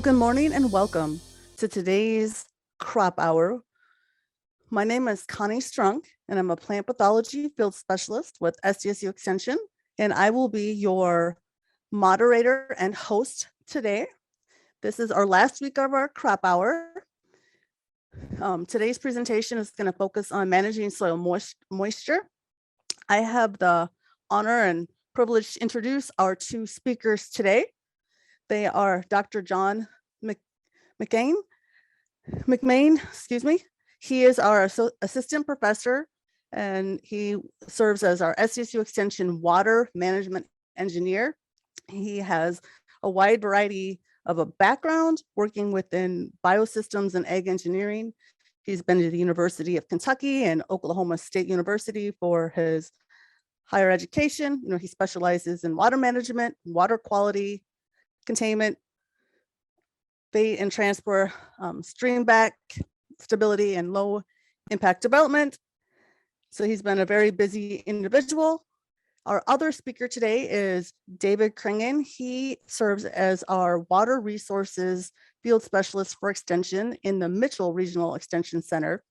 Good morning and welcome to today's crop hour. My name is Connie Strunk and I'm a plant pathology field specialist with SDSU Extension, and I will be your moderator and host today. This is our last week of our crop hour. Today's presentation is going to focus on managing soil moisture. I have the honor and privilege to introduce our two speakers today. They are Dr. John McMaine. He is our assistant professor and he serves as our SDSU Extension water management engineer. He has a wide variety of a background working within biosystems and ag engineering. He's been to the University of Kentucky and Oklahoma State University for his higher education. He specializes in water management, water quality, containment, bait and transport, stream back stability, and low impact development. So he's been a very busy individual. Our other speaker today is David Kringen. He serves as our water resources field specialist for extension in the Mitchell Regional Extension Center.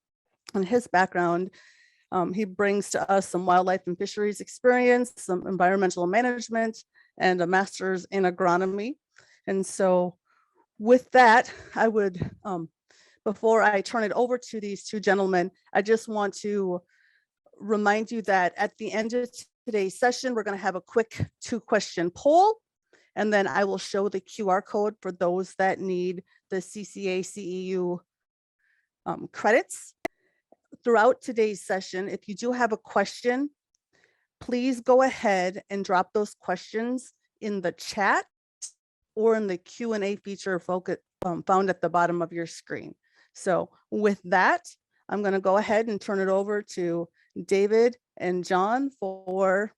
And his background, he brings to us some wildlife and fisheries experience, some environmental management, and a master's in agronomy. And so with that, I would, before I turn it over to these two gentlemen, I just want to remind you that at the end of today's session, we're going to have a quick 2-question poll, and then I will show the QR code for those that need the CCA CEU credits. Throughout today's session, if you do have a question, please go ahead and drop those questions in the chat or in the Q&A feature found at the bottom of your screen. So with that, I'm going to go ahead and turn it over to David and John for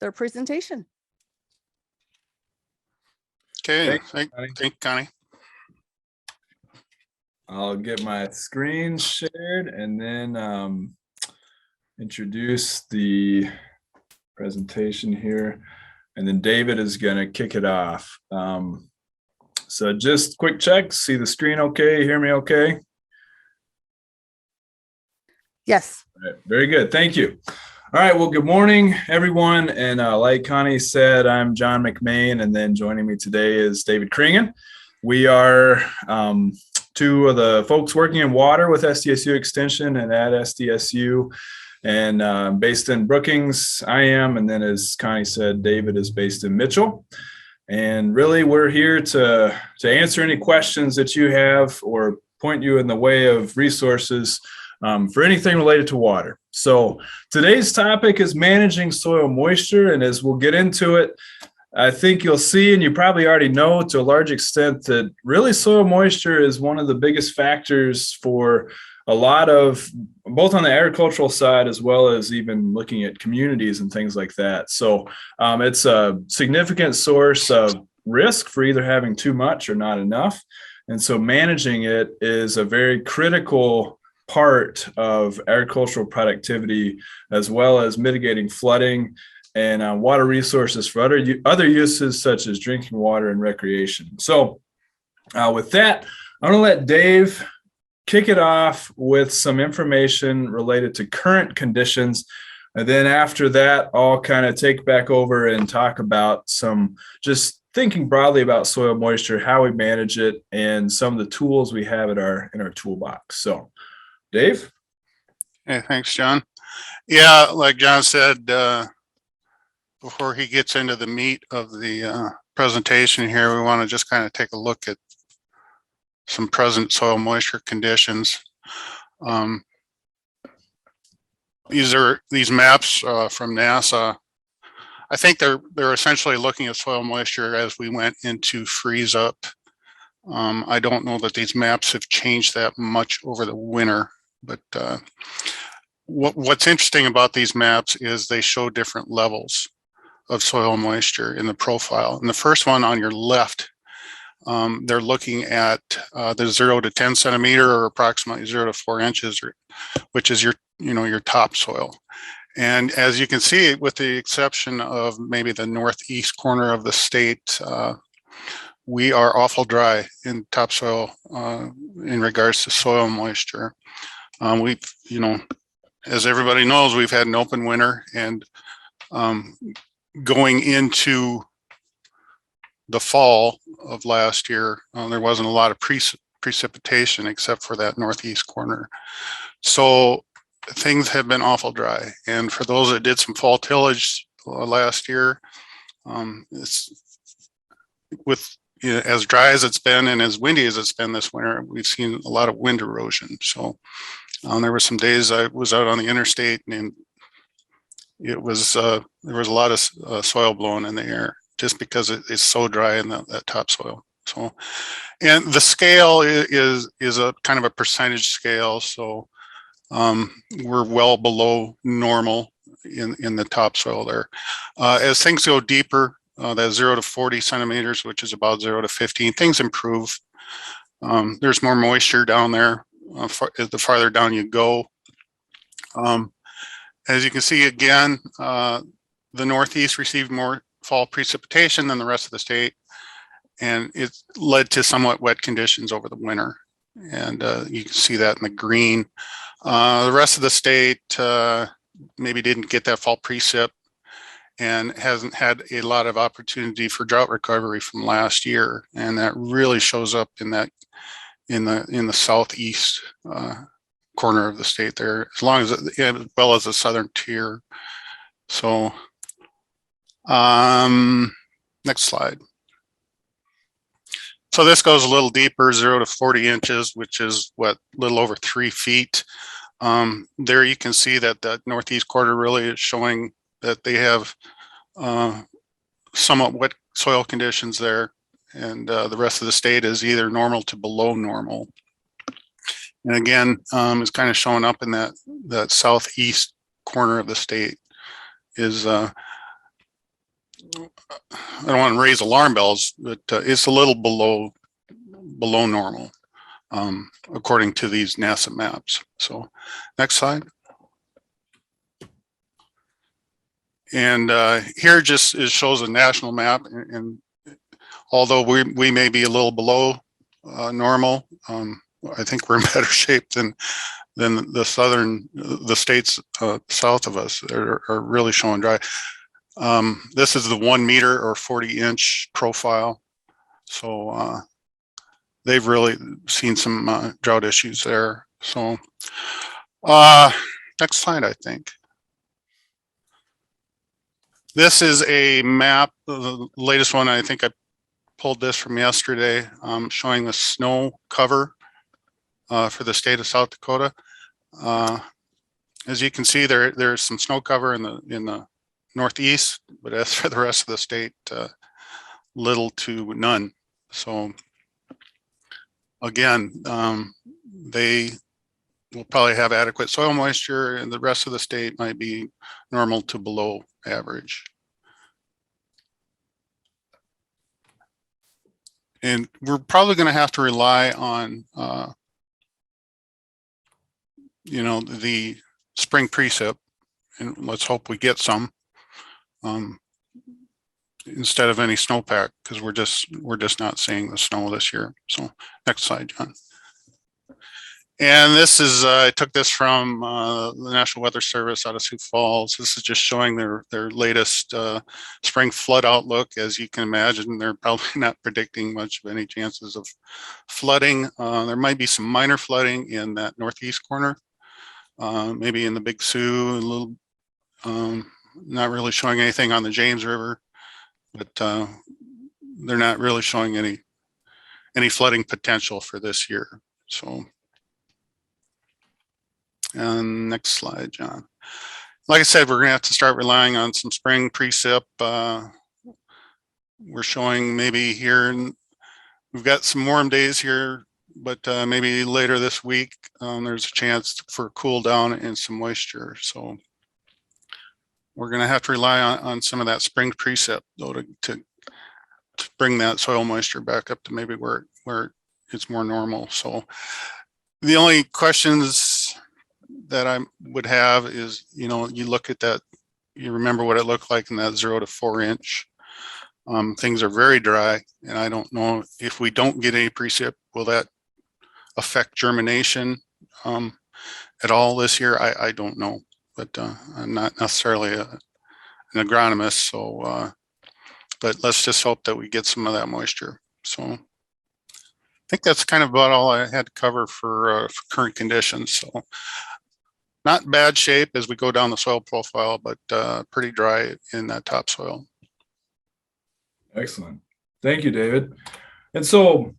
their presentation. Okay, thank you, Connie. I'll get my screen shared and then introduce the presentation here. And then David is going to kick it off. So just quick check, see the screen okay, hear me okay? Yes. All right, very good, thank you. All right, well, good morning, everyone. And like Connie said, I'm John McMaine, and then joining me today is David Kringen. We are two of the folks working in water with SDSU Extension and at SDSU. And based in Brookings, I am. And then as Connie said, David is based in Mitchell. And really, we're here to answer any questions that you have or point you in the way of resources for anything related to water. So today's topic is managing soil moisture. And as we'll get into it, I think you'll see, and you probably already know to a large extent, that really soil moisture is one of the biggest factors for a lot of, both on the agricultural side as well as even looking at communities and things like that. So it's a significant source of risk for either having too much or not enough. And so managing it is a very critical part of agricultural productivity, as well as mitigating flooding and water resources for other uses such as drinking water and recreation. So with that, I'm going to let Dave kick it off with some information related to current conditions. And then after that, I'll kind of take back over and talk about some, just thinking broadly about soil moisture, how we manage it, and some of the tools we have in our toolbox. So, Dave? Hey, thanks, John. Yeah, like John said, before he gets into the meat of the presentation here, we want to just kind of take a look at some present soil moisture conditions. These maps from NASA. I think they're essentially looking at soil moisture as we went into freeze up. I don't know that these maps have changed that much over the winter, but what's interesting about these maps is they show different levels of soil moisture in the profile. And the first one on your left, they're looking at the 0 to 10 centimeter, or approximately 0 to 4 inches, which is your topsoil. And as you can see, with the exception of maybe the northeast corner of the state, we are awful dry in topsoil in regards to soil moisture. We've, you know, as everybody knows, we've had an open winter, and going into the fall of last year, there wasn't a lot of precipitation except for that northeast corner. So things have been awful dry. And for those that did some fall tillage last year, it's with, you know, as dry as it's been and as windy as it's been this winter, we've seen a lot of wind erosion. So there were some days I was out on the interstate, and it was there was a lot of soil blowing in the air just because it's so dry in that topsoil. So, and the scale is a kind of a percentage scale. So we're well below normal in the topsoil there. As things go deeper, that 0 to 40 centimeters, which is about 0 to 15, things improve. There's more moisture down there the farther down you go. As you can see, again, the Northeast received more fall precipitation than the rest of the state, and it led to somewhat wet conditions over the winter. And you can see that in the green. The rest of the state maybe didn't get that fall precip and hasn't had a lot of opportunity for drought recovery from last year, and that really shows up in that in the southeast corner of the state there, as long as well as the southern tier. So next slide. So this goes a little deeper, 0 to 40 inches, which is what, a little over 3 feet. There you can see that the northeast quarter really is showing that they have somewhat wet soil conditions there, and the rest of the state is either normal to below normal. And again, it's kind of showing up in that southeast corner of the state is, I don't want to raise alarm bells, but it's a little below normal, according to these NASA maps. So next slide. And here just shows a national map, and although we may be a little below normal, I think we're in better shape than the states south of us that are really showing dry. This is the 1 meter or 40 inch profile. So they've really seen some drought issues there. So next slide, I think. This is a map, the latest one. I think I pulled this from yesterday, showing the snow cover for the state of South Dakota. As you can see, there's some snow cover in the northeast, but as for the rest of the state, little to none. So again, they will probably have adequate soil moisture, and the rest of the state might be normal to below average. And we're probably going to have to rely on you know, the spring precip, and let's hope we get some instead of any snowpack, because we're just not seeing the snow this year. So next slide, John. And this is I took this from the National Weather Service out of Sioux Falls. This is just showing their latest spring flood outlook. As you can imagine, they're probably not predicting much of any chances of flooding. There might be some minor flooding in that northeast corner, maybe in the Big Sioux, a little. Not really showing anything on the James River, but they're not really showing any flooding potential for this year. So. And next slide, John. Like I said, we're going to have to start relying on some spring precip. We're showing maybe here, we've got some warm days here, but maybe later this week, there's a chance for a cool down and some moisture. So we're going to have to rely on some of that spring precip, though, to bring that soil moisture back up to maybe where it's more normal. So the only questions that I would have is, you know, you look at that, you remember what it looked like in that 0 to 4 inch. Things are very dry, and I don't know if we don't get any precip, will that affect germination at all this year? I don't know, but I'm not necessarily an agronomist, so but let's just hope that we get some of that moisture. So I think that's kind of about all I had to cover for current conditions. So not bad shape as we go down the soil profile, but pretty dry in that topsoil. Excellent. Thank you, David. And so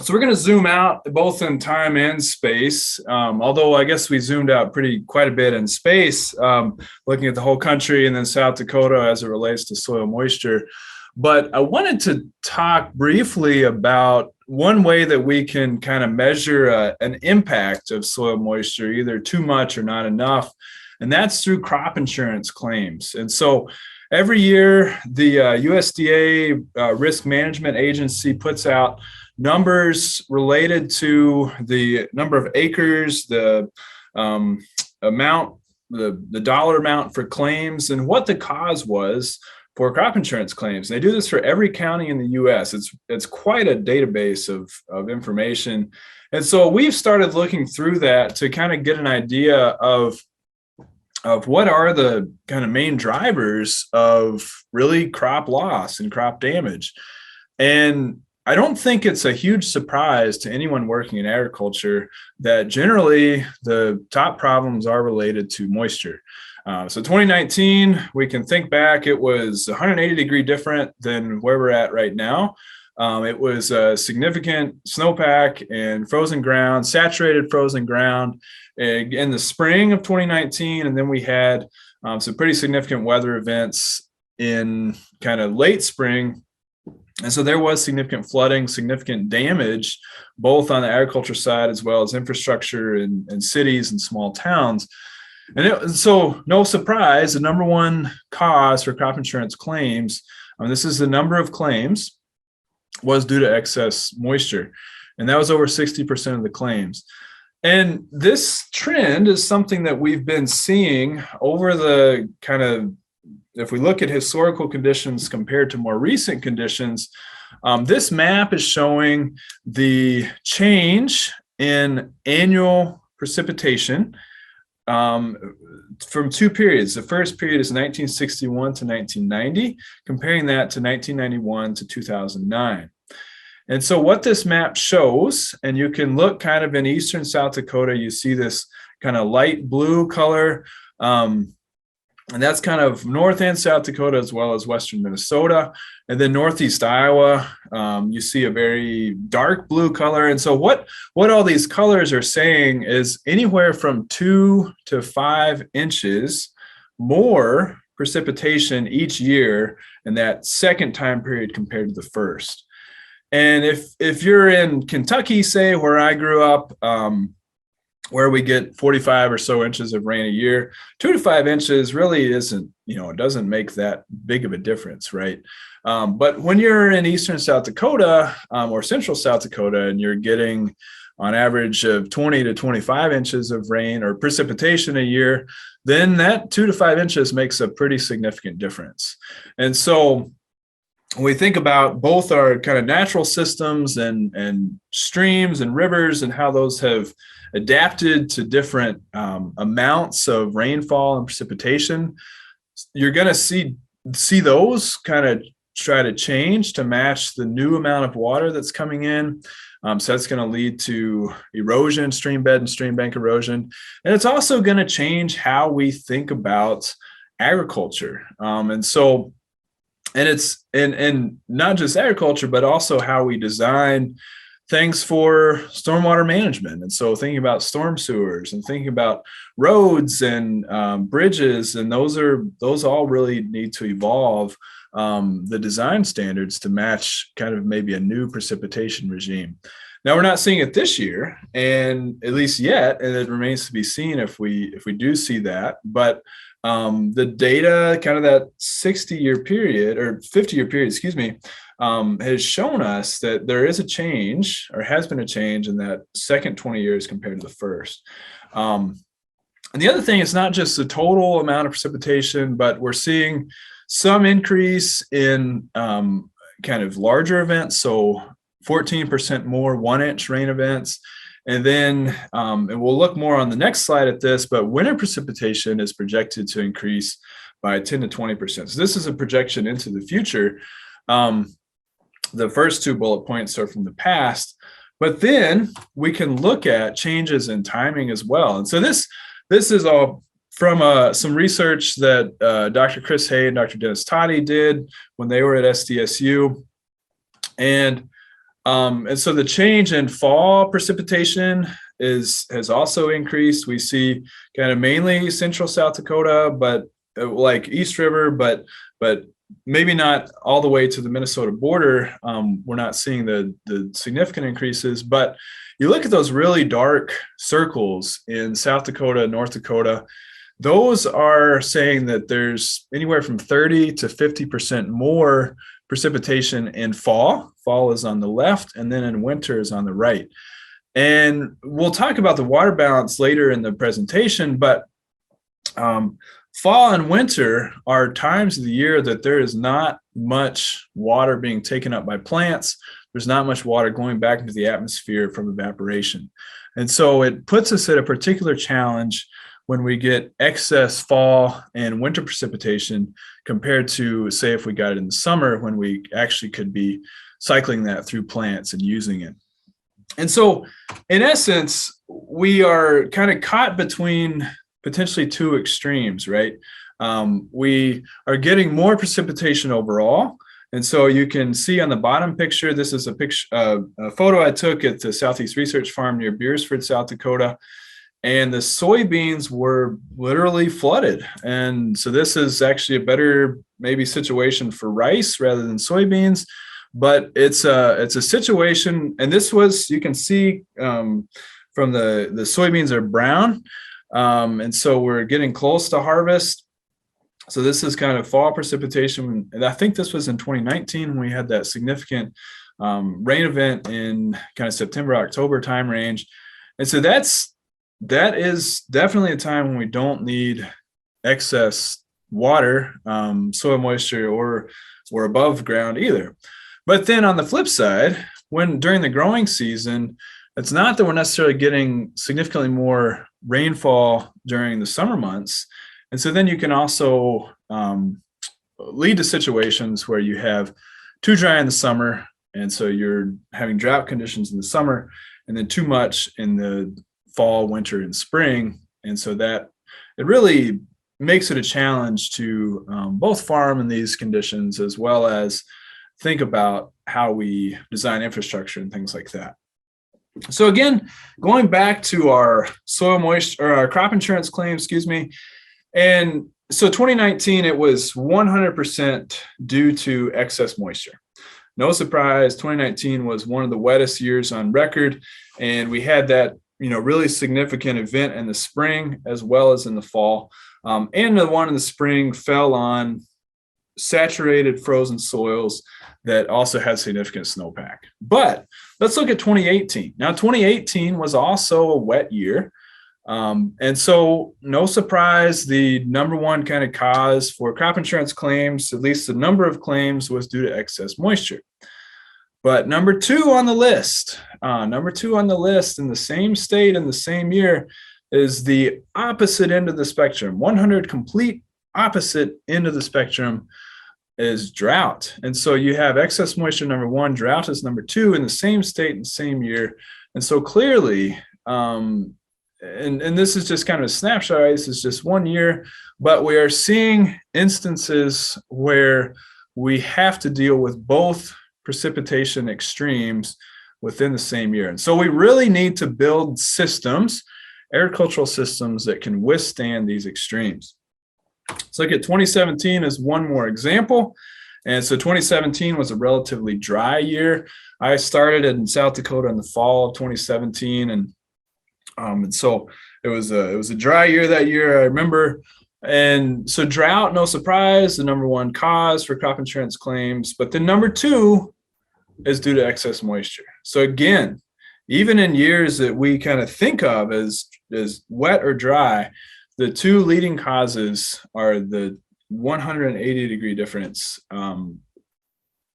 we're going to zoom out both in time and space. Although I guess we zoomed out quite a bit in space, looking at the whole country and then South Dakota as it relates to soil moisture. But I wanted to talk briefly about one way that we can kind of measure an impact of soil moisture, either too much or not enough, and that's through crop insurance claims. And so every year, the USDA Risk Management Agency puts out numbers related to the number of acres, the amount, the dollar amount for claims, and what the cause was for crop insurance claims. They do this for every county in the U.S. It's quite a database of information. And so we've started looking through that to kind of get an idea of what are the kind of main drivers of really crop loss and crop damage. And I don't think it's a huge surprise to anyone working in agriculture that generally the top problems are related to moisture. So 2019, we can think back, it was 180 degree different than where we're at right now. It was a significant snowpack and frozen ground, saturated frozen ground in the spring of 2019. And then we had some pretty significant weather events in kind of late spring. And so there was significant flooding, significant damage, both on the agriculture side as well as infrastructure in cities and small towns. And so no surprise, the number one cause for crop insurance claims, this is the number of claims, was due to excess moisture. And that was over 60% of the claims. And this trend is something that we've been seeing over the kind of, if we look at historical conditions compared to more recent conditions, this map is showing the change in annual precipitation from two periods. The first period is 1961 to 1990, comparing that to 1991 to 2009. And so what this map shows, and you can look kind of in eastern South Dakota, you see this kind of light blue color, and that's kind of North and South Dakota as well as western Minnesota. And then northeast Iowa, you see a very dark blue color. And so what all these colors are saying is anywhere from 2 to 5 inches more precipitation each year in that second time period compared to the first. And if you're in Kentucky, say, where I grew up, where we get 45 or so inches of rain a year, 2 to 5 inches really isn't, it doesn't make that big of a difference, right? But when you're in eastern South Dakota or central South Dakota and you're getting on average of 20 to 25 inches of rain or precipitation a year, then that 2 to 5 inches makes a pretty significant difference. And so when we think about both our kind of natural systems and streams and rivers and how those have adapted to different amounts of rainfall and precipitation, you're going to see those kind of try to change to match the new amount of water that's coming in. So that's going to lead to erosion, stream bed and stream bank erosion. And it's also going to change how we think about agriculture. And it's not just agriculture, but also how we design things for stormwater management. And so thinking about storm sewers and thinking about roads and bridges, and those all really need to evolve the design standards to match kind of maybe a new precipitation regime. Now, we're not seeing it this year, and at least yet, and it remains to be seen if we do see that. But the data, kind of that 60-year period or 50-year period, has shown us that there is a change, or has been a change in that second 20 years compared to the first. And the other thing is not just the total amount of precipitation, but we're seeing some increase in kind of larger events. So 14% more 1-inch rain events. And then, and we'll look more on the next slide at this, but winter precipitation is projected to increase by 10 to 20%. So this is a projection into the future. The first two bullet points are from the past, but then we can look at changes in timing as well. And so this is all from some research that Dr. Chris Hay and Dr. Dennis Toddy did when they were at SDSU. And so the change in fall precipitation has also increased. We see kind of mainly central South Dakota, but like East River, but maybe not all the way to the Minnesota border. We're not seeing the significant increases, but you look at those really dark circles in South Dakota, North Dakota, those are saying that there's anywhere from 30 to 50% more precipitation in fall. Fall is on the left, and then in winter is on the right. And we'll talk about the water balance later in the presentation, but fall and winter are times of the year that there is not much water being taken up by plants. There's not much water going back into the atmosphere from evaporation. And so it puts us at a particular challenge when we get excess fall and winter precipitation compared to, say, if we got it in the summer when we actually could be cycling that through plants and using it. And so in essence, we are kind of caught between potentially two extremes, right? We are getting more precipitation overall. And so you can see on the bottom picture, this is a photo I took at the Southeast Research Farm near Beersford, South Dakota. And the soybeans were literally flooded. And so this is actually a better maybe situation for rice rather than soybeans. But it's a situation, and this was, you can see from the soybeans are brown. And so we're getting close to harvest. So this is kind of fall precipitation. And I think this was in 2019 when we had that significant rain event in kind of September, October time range. And so that is definitely a time when we don't need excess water, soil moisture, or above ground either. But then on the flip side, when during the growing season, it's not that we're necessarily getting significantly more rainfall during the summer months. And so then you can also lead to situations where you have too dry in the summer. And so you're having drought conditions in the summer and then too much in the fall, winter, and spring. And so that it really makes it a challenge to both farm in these conditions, as well as think about how we design infrastructure and things like that. So again, going back to our soil moisture, or our crop insurance claim, and so 2019, it was 100% due to excess moisture. No surprise, 2019 was one of the wettest years on record, and we had that really significant event in the spring as well as in the fall. And the one in the spring fell on saturated frozen soils that also had significant snowpack. But let's look at 2018. Now, 2018 was also a wet year. And so no surprise, the number one kind of cause for crop insurance claims, at least the number of claims, was due to excess moisture. But number two on the list in the same state in the same year is the opposite end of the spectrum. 100 complete opposite end of the spectrum is drought. And so you have excess moisture, number one, drought is number two in the same state in the same year. And so clearly, and this is just kind of a snapshot, right? This is just 1 year, but we are seeing instances where we have to deal with both precipitation extremes within the same year. And so we really need to build systems, agricultural systems, that can withstand these extremes. Let's look at 2017 as one more example. And so 2017 was a relatively dry year. I started in South Dakota in the fall of 2017, and so it was a dry year that year, I remember. And so drought, no surprise, the number one cause for crop insurance claims. But the number two is due to excess moisture. So again, even in years that we kind of think of as wet or dry, the two leading causes are the 180-degree difference on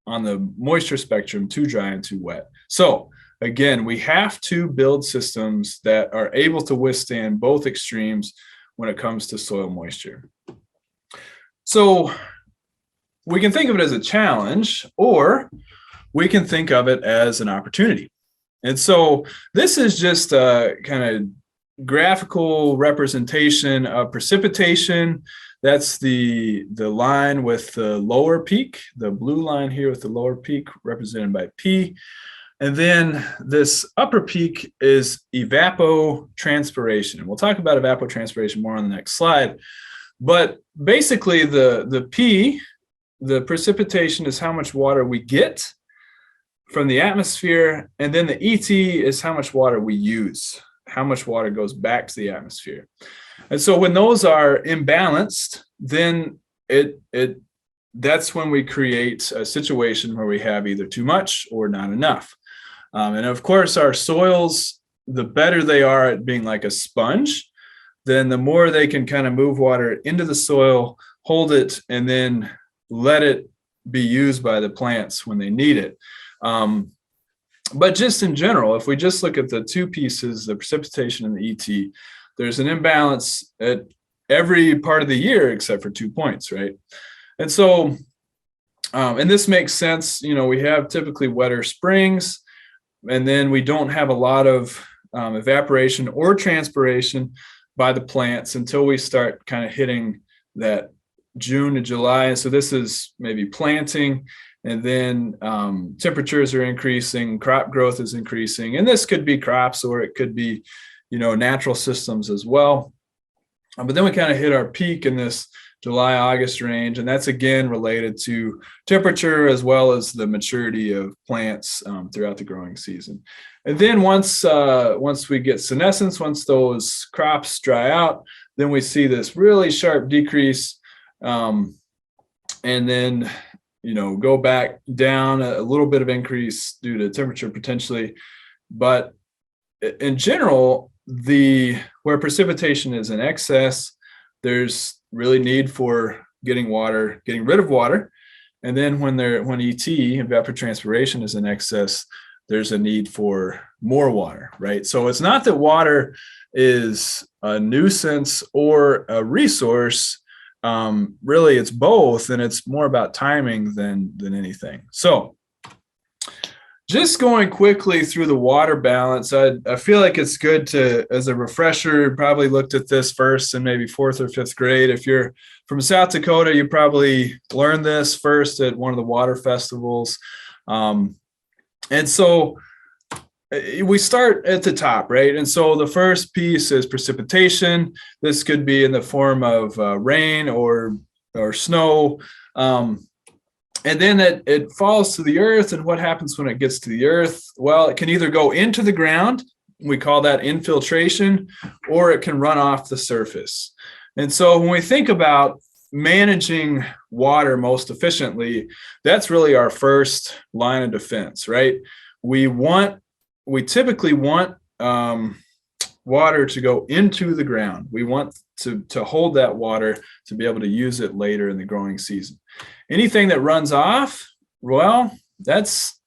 the moisture spectrum, too dry and too wet. So again, we have to build systems that are able to withstand both extremes when it comes to soil moisture. So we can think of it as a challenge, or we can think of it as an opportunity. And so this is just a kind of graphical representation of precipitation. That's the line with the lower peak, the blue line here with the lower peak represented by P. And then this upper peak is evapotranspiration. We'll talk about evapotranspiration more on the next slide. But basically the P, the precipitation, is how much water we get from the atmosphere. And then the ET is how much water we use, how much water goes back to the atmosphere. And so when those are imbalanced, then that's when we create a situation where we have either too much or not enough. And of course, our soils, the better they are at being like a sponge, then the more they can kind of move water into the soil, hold it, and then let it be used by the plants when they need it. But just in general, if we just look at the two pieces, the precipitation and the ET, there's an imbalance at every part of the year except for 2 points, right? And so, and this makes sense, we have typically wetter springs, and then we don't have a lot of evaporation or transpiration by the plants until we start kind of hitting that June to July. So this is maybe planting, and then temperatures are increasing, crop growth is increasing, and this could be crops or it could be, natural systems as well. But then we kind of hit our peak in this July, August range, and that's again related to temperature as well as the maturity of plants throughout the growing season. And then once we get senescence, once those crops dry out, then we see this really sharp decrease, and then go back down, a little bit of increase due to temperature potentially. But in general, where precipitation is in excess, there's really need for getting rid of water. And then when ET, evapotranspiration, is in excess, there's a need for more water, right? So it's not that water is a nuisance or a resource. Really, it's both, and it's more about timing than anything. So just going quickly through the water balance, I feel like it's good to, as a refresher, probably looked at this first in maybe 4th or 5th grade. If you're from South Dakota, you probably learned this first at one of the water festivals. And so we start at the top, right? And so the first piece is precipitation. This could be in the form of rain or snow. And then it falls to the earth. And what happens when it gets to the earth? Well, it can either go into the ground, we call that infiltration, or it can run off the surface. And so when we think about managing water most efficiently, that's really our first line of defense, right? We typically want water to go into the ground. We want to hold that water to be able to use it later in the growing season. Anything that runs off, well, that's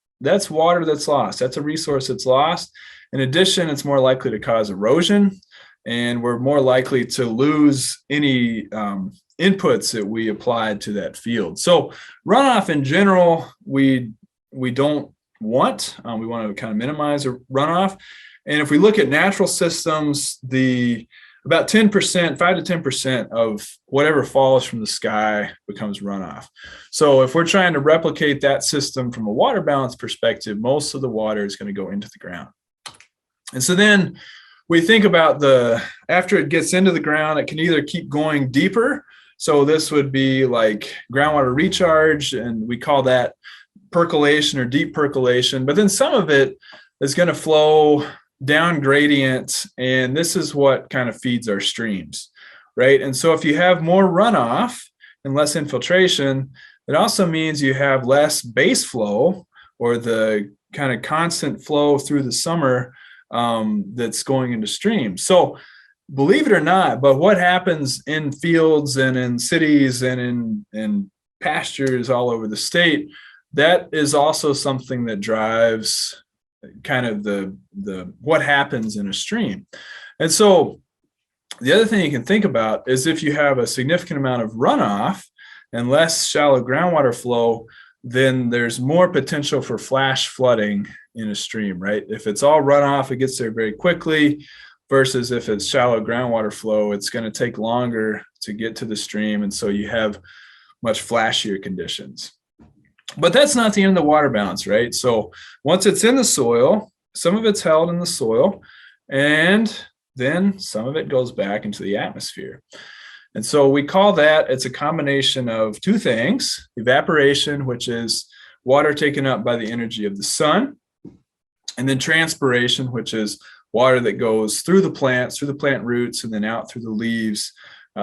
water that's lost. That's a resource that's lost. In addition, it's more likely to cause erosion, and we're more likely to lose any inputs that we applied to that field. So runoff in general, we don't want. We want to kind of minimize a runoff. And if we look at natural systems, about 10%, 5 to 10% of whatever falls from the sky becomes runoff. So if we're trying to replicate that system from a water balance perspective, most of the water is going to go into the ground. And so then we think about after it gets into the ground, it can either keep going deeper. So this would be like groundwater recharge, and we call that percolation or deep percolation. But then some of it is going to flow down gradient, and this is what kind of feeds our streams, right? And so if you have more runoff and less infiltration, it also means you have less base flow, or the kind of constant flow through the summer that's going into streams. So believe it or not, but what happens in fields and in cities and in pastures all over the state, that is also something that drives kind of the what happens in a stream. And so the other thing you can think about is if you have a significant amount of runoff and less shallow groundwater flow, then there's more potential for flash flooding in a stream, right? If it's all runoff, it gets there very quickly, versus if it's shallow groundwater flow, it's going to take longer to get to the stream. And so you have much flashier conditions. But that's not the end of the water balance, right? So once it's in the soil, some of it's held in the soil, and then some of it goes back into the atmosphere. And so we call that, it's a combination of two things: evaporation, which is water taken up by the energy of the sun, and then transpiration, which is water that goes through the plants, through the plant roots, and then out through the leaves,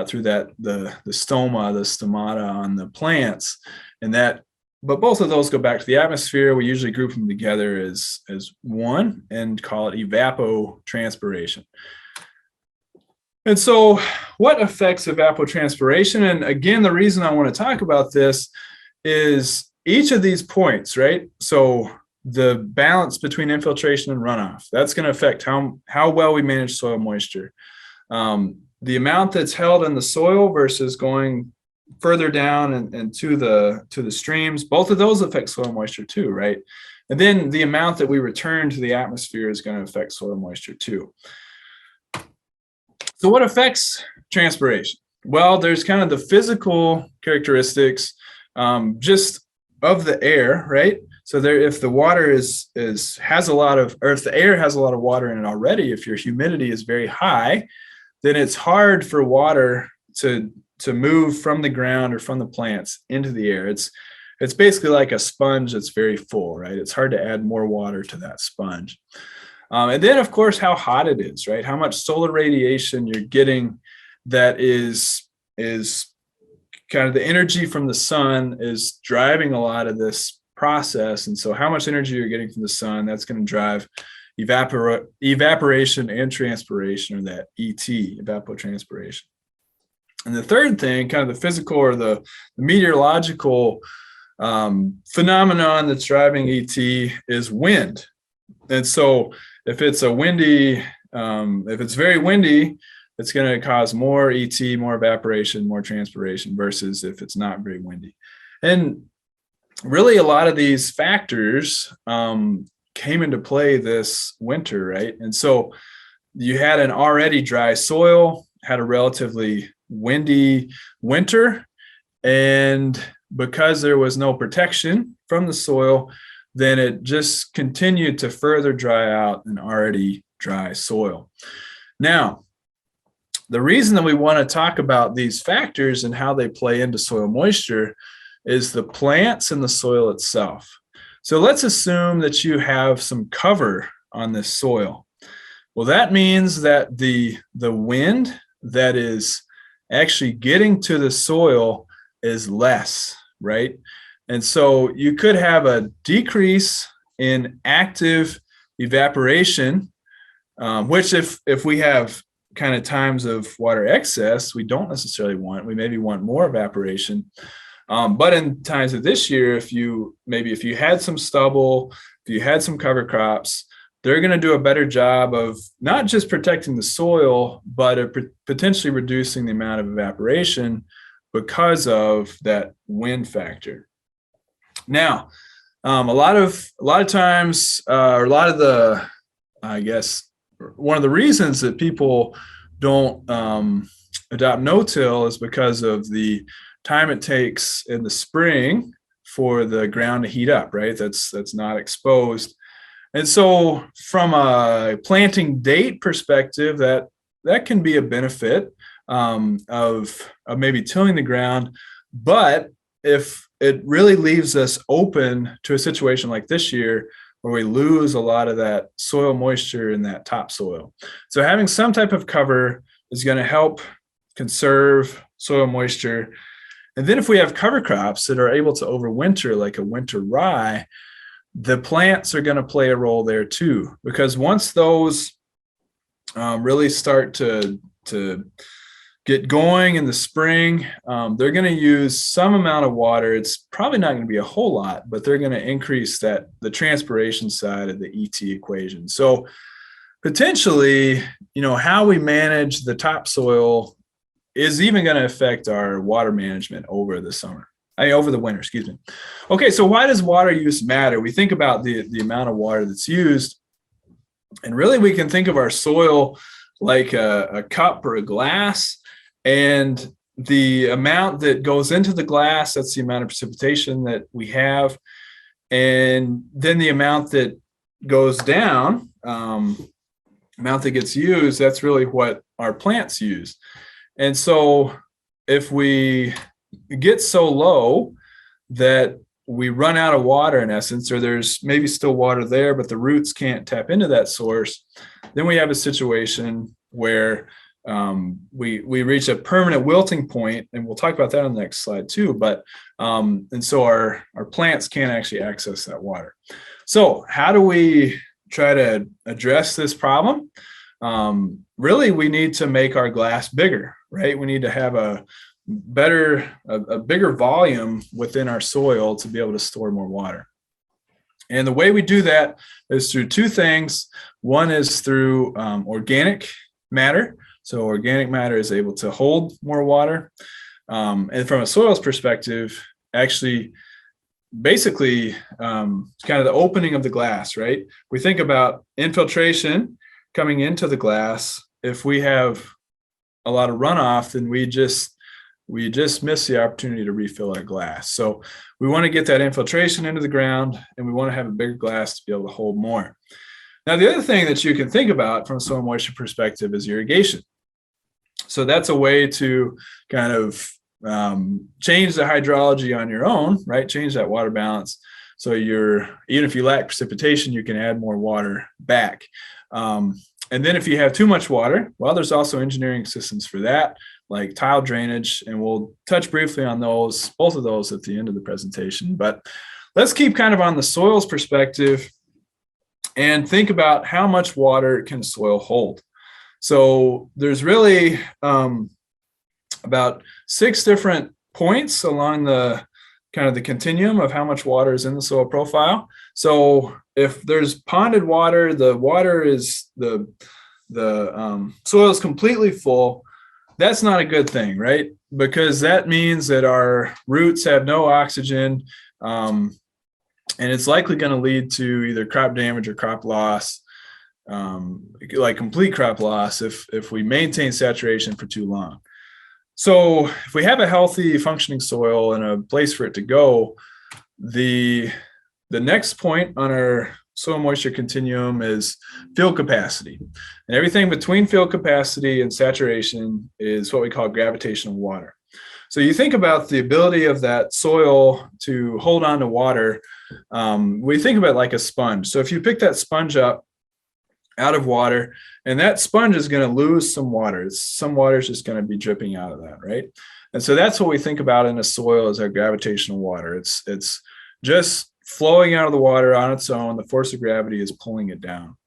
through the stomata on the plants. And that, but both of those go back to the atmosphere. We usually group them together as one and call it evapotranspiration. And so what affects evapotranspiration? And again, the reason I want to talk about this is each of these points, right? So the balance between infiltration and runoff, that's going to affect how well we manage soil moisture. The amount that's held in the soil versus going further down and to the streams, both of those affect soil moisture too, right? And then the amount that we return to the atmosphere is going to affect soil moisture too. So what affects transpiration? Well, there's kind of the physical characteristics just of the air, right? So there, if the water has a lot of, or if the air has a lot of water in it already, if your humidity is very high, then it's hard for water to move from the ground or from the plants into the air. It's basically like a sponge that's very full, right? It's hard to add more water to that sponge. And then, of course, how hot it is, right? How much solar radiation you're getting that is kind of the energy from the sun is driving a lot of this process. And so how much energy you're getting from the sun, that's going to drive evaporation and transpiration, or that ET, evapotranspiration. And the third thing, kind of the physical or the meteorological phenomenon that's driving ET is wind. And so if it's if it's very windy, it's going to cause more ET, more evaporation, more transpiration, versus if it's not very windy. And really a lot of these factors came into play this winter, right? And so you had an already dry soil, had a relatively windy winter, and because there was no protection from the soil, then it just continued to further dry out an already dry soil. Now, the reason that we want to talk about these factors and how they play into soil moisture is the plants and the soil itself. So let's assume that you have some cover on this soil. Well, that means that the wind that is actually getting to the soil is less, right? And so you could have a decrease in active evaporation, which if we have kind of times of water excess, we don't necessarily want. We maybe want more evaporation. But in times of this year, if you had some stubble, if you had some cover crops, they're going to do a better job of not just protecting the soil, but of potentially reducing the amount of evaporation because of that wind factor. Now, a lot of times, or a lot of the, I guess, one of the reasons that people don't adopt no-till is because of the time it takes in the spring for the ground to heat up, right? That's not exposed. And so from a planting date perspective, that can be a benefit of maybe tilling the ground. But if it really leaves us open to a situation like this year where we lose a lot of that soil moisture in that topsoil. So having some type of cover is going to help conserve soil moisture. And then if we have cover crops that are able to overwinter, like a winter rye, the plants are going to play a role there too, because once those really start to to get going in the spring, they're going to use some amount of water. It's probably not going to be a whole lot, but they're going to increase the transpiration side of the ET equation. So potentially, how we manage the topsoil is even going to affect our water management over the winter, excuse me. Okay, so why does water use matter? We think about the amount of water that's used, and really we can think of our soil like a cup or a glass, and the amount that goes into the glass, that's the amount of precipitation that we have, and then the amount that goes down, amount that gets used, that's really what our plants use. And so if we get so low that we run out of water, in essence, or there's maybe still water there, but the roots can't tap into that source, then we have a situation where we reach a permanent wilting point, and we'll talk about that on the next slide too. But and so our plants can't actually access that water. So how do we try to address this problem? Really, we need to make our glass bigger, right? We need to have a bigger volume within our soil to be able to store more water. And the way we do that is through two things. One is through organic matter. So organic matter is able to hold more water. And from a soils perspective, actually, basically, kind of the opening of the glass, right? We think about infiltration coming into the glass. If we have a lot of runoff, then we just miss the opportunity to refill our glass. So we want to get that infiltration into the ground, and we want to have a bigger glass to be able to hold more. Now, the other thing that you can think about from a soil moisture perspective is irrigation. So that's a way to kind of change the hydrology on your own, right? Change that water balance. So even if you lack precipitation, you can add more water back. And then if you have too much water, well, there's also engineering systems for that, like tile drainage, and we'll touch briefly on both of those at the end of the presentation. But let's keep kind of on the soils perspective and think about how much water can soil hold. So there's really about 6 different points along the kind of the continuum of how much water is in the soil profile. So if there's ponded water, the water is the soil is completely full. That's not a good thing, right? Because that means that our roots have no oxygen, and it's likely going to lead to either crop damage or crop loss, like complete crop loss if we maintain saturation for too long. So if we have a healthy functioning soil and a place for it to go, the next point on our soil moisture continuum is field capacity. And everything between field capacity and saturation is what we call gravitational water. So you think about the ability of that soil to hold on to water. We think about it like a sponge. So if you pick that sponge up out of water, and that sponge is going to lose some water. Some water is just going to be dripping out of that, right? And so that's what we think about in a soil as our gravitational water. It's just flowing out of the water on its own. The force of gravity is pulling it down.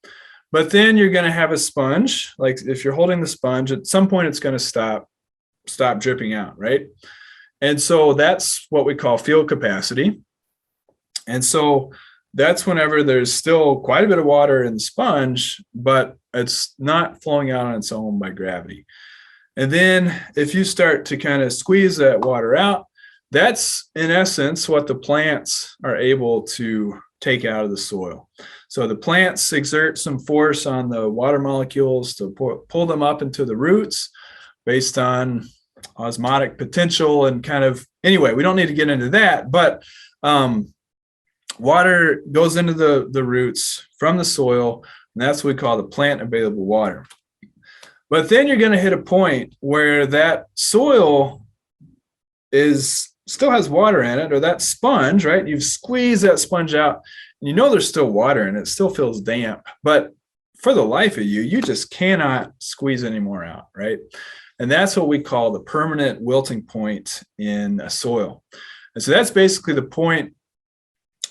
But then you're going to have a sponge. Like if you're holding the sponge, at some point it's going to stop dripping out, right? And so that's what we call field capacity. And so that's whenever there's still quite a bit of water in the sponge, but it's not flowing out on its own by gravity. And then if you start to kind of squeeze that water out, that's in essence what the plants are able to take out of the soil. So the plants exert some force on the water molecules to pull them up into the roots based on osmotic potential and kind of, anyway, we don't need to get into that, but water goes into the roots from the soil, and that's what we call the plant available water. But then you're going to hit a point where that soil still has water in it, or that sponge, right? You've squeezed that sponge out, and you know there's still water in it. It still feels damp, but for the life of you just cannot squeeze any more out, right? And that's what we call the permanent wilting point in a soil. And so that's basically the point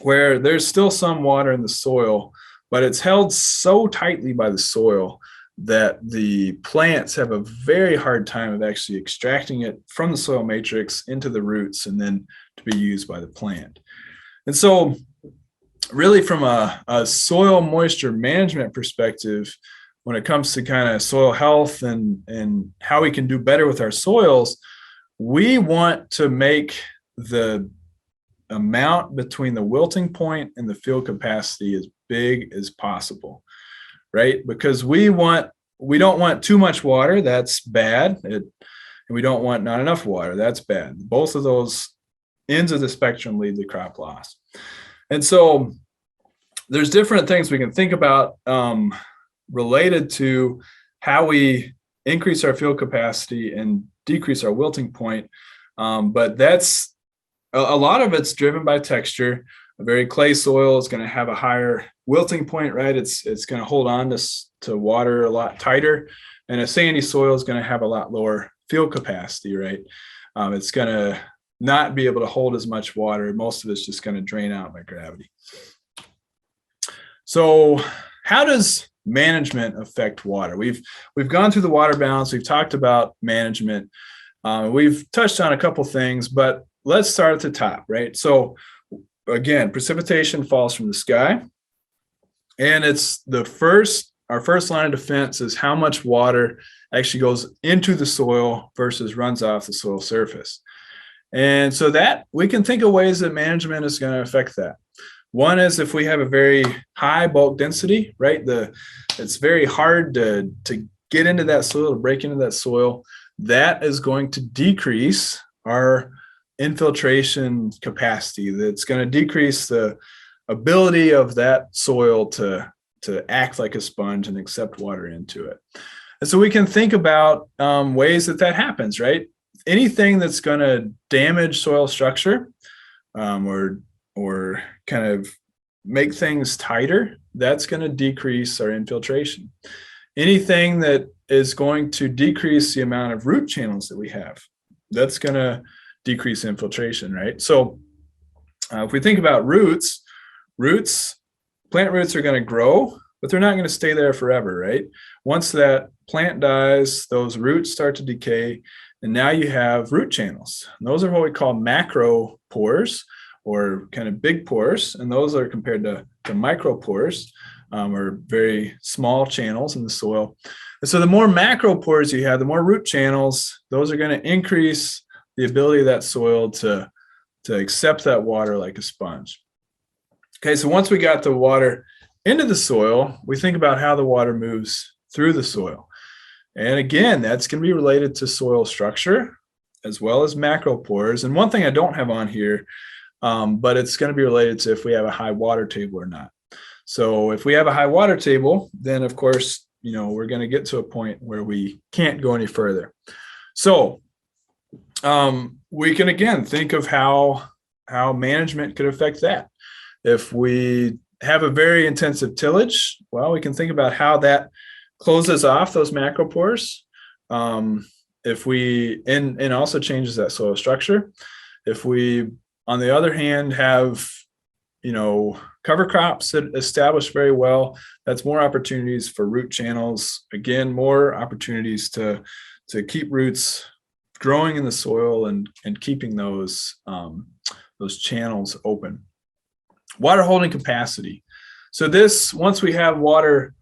where there's still some water in the soil, but it's held so tightly by the soil that the plants have a very hard time of actually extracting it from the soil matrix into the roots and then to be used by the plant. And so really from a soil moisture management perspective, when it comes to kind of soil health and how we can do better with our soils, we want to make the amount between the wilting point and the field capacity as big as possible, right? Because we don't want too much water, that's bad. And we don't want not enough water, that's bad. Both of those ends of the spectrum lead to crop loss. And so there's different things we can think about related to how we increase our field capacity and decrease our wilting point. But that's a lot of it's driven by texture. A very clay soil is going to have a higher wilting point, right? It's going to hold on to water a lot tighter. And a sandy soil is going to have a lot lower field capacity, right? It's going to not be able to hold as much water. Most of it's just going to drain out by gravity. So how does management affect water? We've gone through the water balance. We've talked about management. We've touched on a couple things, but let's start at the top, right? So again, precipitation falls from the sky, and it's our first line of defense is how much water actually goes into the soil versus runs off the soil surface. And so that we can think of ways that management is going to affect that. One is if we have a very high bulk density, right? It's very hard to get into that soil, to break into that soil. That is going to decrease our infiltration capacity. That's going to decrease the ability of that soil to act like a sponge and accept water into it. And so we can think about ways that happens, right? Anything that's going to damage soil structure or kind of make things tighter, that's going to decrease our infiltration. Anything that is going to decrease the amount of root channels that we have, that's going to decrease infiltration, right? So if we think about roots, plant roots are going to grow, but they're not going to stay there forever, right? Once that plant dies, those roots start to decay, and now you have root channels. And those are what we call macro pores, or kind of big pores, and those are compared to micro pores, or very small channels in the soil. And so the more macro pores you have, the more root channels, those are going to increase the ability of that soil to accept that water like a sponge. Okay, so once we got the water into the soil, we think about how the water moves through the soil. And again, that's going to be related to soil structure as well as macro pores. And one thing I don't have on here, but it's going to be related to if we have a high water table or not. So if we have a high water table, then of course, we're going to get to a point where we can't go any further. So we can again think of how management could affect that. If we have a very intensive tillage, well, we can think about how that closes off those macro pores. If we and also changes that soil structure. If we, on the other hand, have cover crops that establish very well, that's more opportunities for root channels. Again, more opportunities to keep roots growing in the soil and keeping those channels open. Water holding capacity. So this, once we have water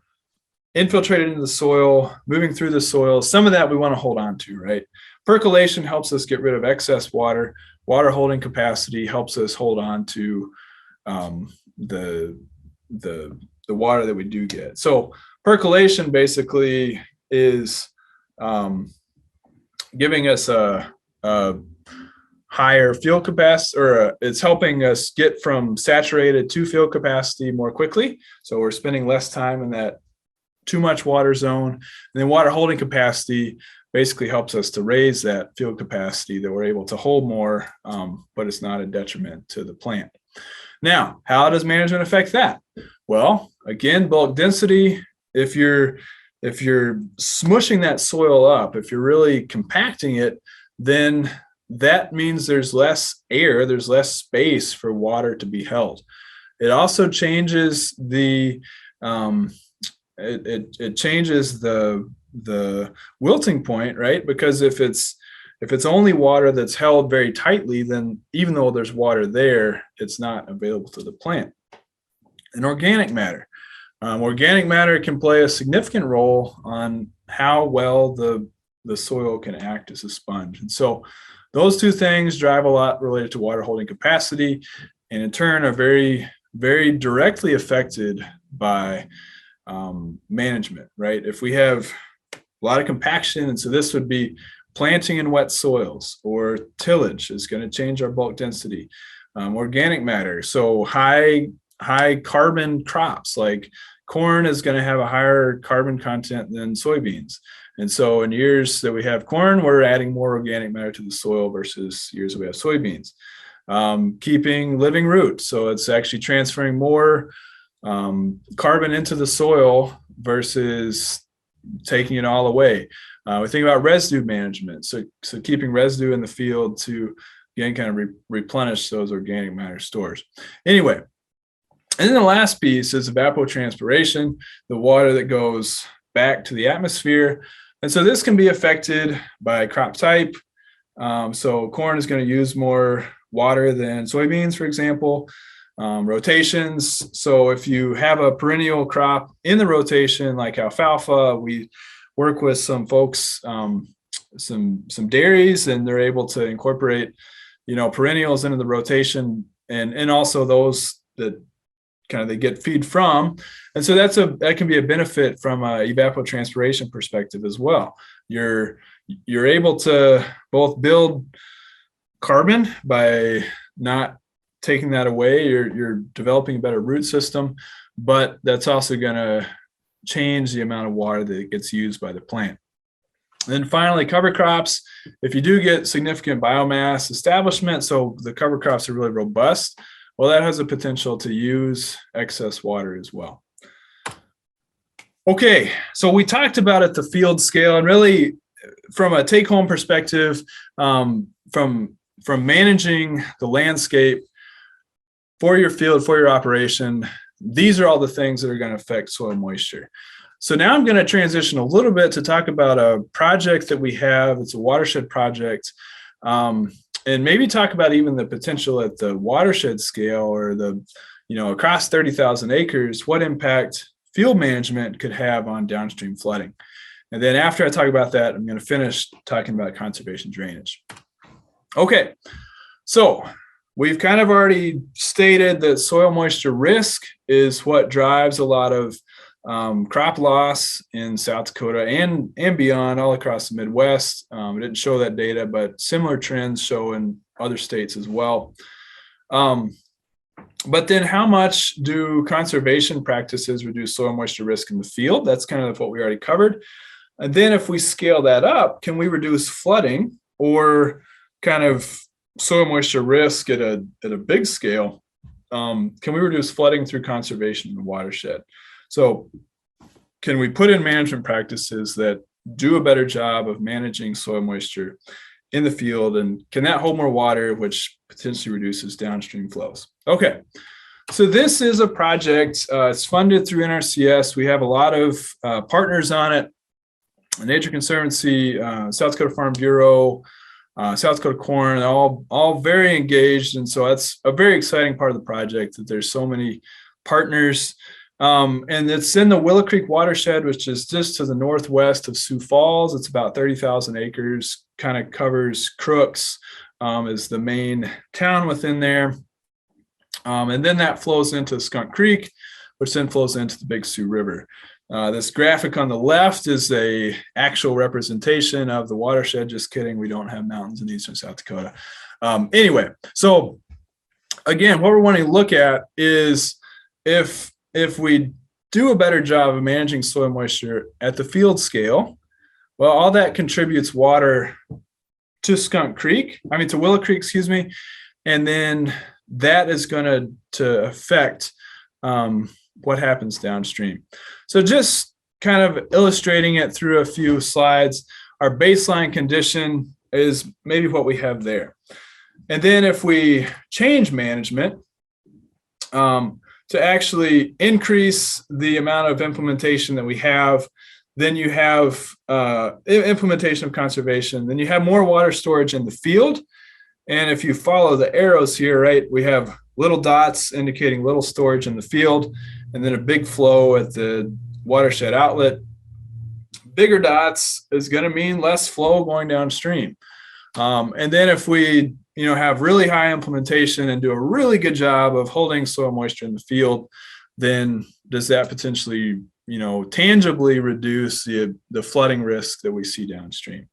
infiltrated into the soil, moving through the soil, some of that we want to hold on to, right? Percolation helps us get rid of excess water. Water holding capacity helps us hold on to the water that we do get. So percolation basically is giving us a higher field capacity, or it's helping us get from saturated to field capacity more quickly. So we're spending less time in that too much water zone. And then water holding capacity basically helps us to raise that field capacity that we're able to hold more, but it's not a detriment to the plant. Now, how does management affect that? Well, again, bulk density. If you're smushing that soil up, if you're really compacting it, then that means there's less air, there's less space for water to be held. It also changes the it changes the wilting point, right? Because if it's only water that's held very tightly, then even though there's water there, it's not available to the plant. And organic matter. Organic matter can play a significant role on how well the soil can act as a sponge. And so those two things drive a lot related to water holding capacity, and in turn are very, very directly affected by management, right? If we have a lot of compaction, and so this would be planting in wet soils, or tillage is going to change our bulk density. Organic matter, so high carbon crops like corn is going to have a higher carbon content than soybeans. And so in years that we have corn, we're adding more organic matter to the soil versus years that we have soybeans. Keeping living root, so it's actually transferring more carbon into the soil versus taking it all away. We think about residue management, so keeping residue in the field to again kind of replenish those organic matter stores. Anyway, and then the last piece is evapotranspiration, the water that goes back to the atmosphere. And so this can be affected by crop type. So corn is going to use more water than soybeans, for example. Rotations. So if you have a perennial crop in the rotation, like alfalfa, we work with some folks, some dairies, and they're able to incorporate, perennials into the rotation, and also those that kind of they get feed from. And so that can be a benefit from a evapotranspiration perspective as well. You're able to both build carbon by not taking that away. You're developing a better root system, but that's also going to change the amount of water that gets used by the plant. And then finally, cover crops. If you do get significant biomass establishment, so the cover crops are really robust, well, that has a potential to use excess water as well. Okay, so we talked about at the field scale, and really from a take-home perspective, from managing the landscape for your field, for your operation, these are all the things that are going to affect soil moisture. So now I'm going to transition a little bit to talk about a project that we have. It's a watershed project, and maybe talk about even the potential at the watershed scale, or across 30,000 acres, what impact field management could have on downstream flooding. And then after I talk about that, I'm going to finish talking about conservation drainage. Okay, so we've kind of already stated that soil moisture risk is what drives a lot of crop loss in South Dakota and beyond, all across the Midwest. I didn't show that data, but similar trends show in other states as well. But then how much do conservation practices reduce soil moisture risk in the field? That's kind of what we already covered. And then if we scale that up, can we reduce flooding or kind of soil moisture risk at a big scale? Can we reduce flooding through conservation in the watershed? So can we put in management practices that do a better job of managing soil moisture in the field? And can that hold more water, which potentially reduces downstream flows? Okay, so this is a project. It's funded through NRCS. We have a lot of partners on it. Nature Conservancy, South Dakota Farm Bureau, South Dakota Corn, all very engaged. And so that's a very exciting part of the project, that there's so many partners. And it's in the Willow Creek watershed, which is just to the northwest of Sioux Falls. It's about 30,000 acres, kind of covers Crooks, is the main town within there. And then that flows into Skunk Creek, which then flows into the Big Sioux River. This graphic on the left is a actual representation of the watershed. Just kidding, we don't have mountains in eastern South Dakota. Anyway, so again, what we're wanting to look at is if we do a better job of managing soil moisture at the field scale, well, all that contributes water to to Willow Creek, excuse me, and then that is going to affect what happens downstream. So just kind of illustrating it through a few slides, our baseline condition is maybe what we have there. And then if we change management to to actually increase the amount of implementation that we have. Then you have implementation of conservation. Then you have more water storage in the field. And if you follow the arrows here, right, we have little dots indicating little storage in the field, and then a big flow at the watershed outlet. Bigger dots is going to mean less flow going downstream. And then if we, have really high implementation and do a really good job of holding soil moisture in the field, then does that potentially, tangibly reduce the flooding risk that we see downstream?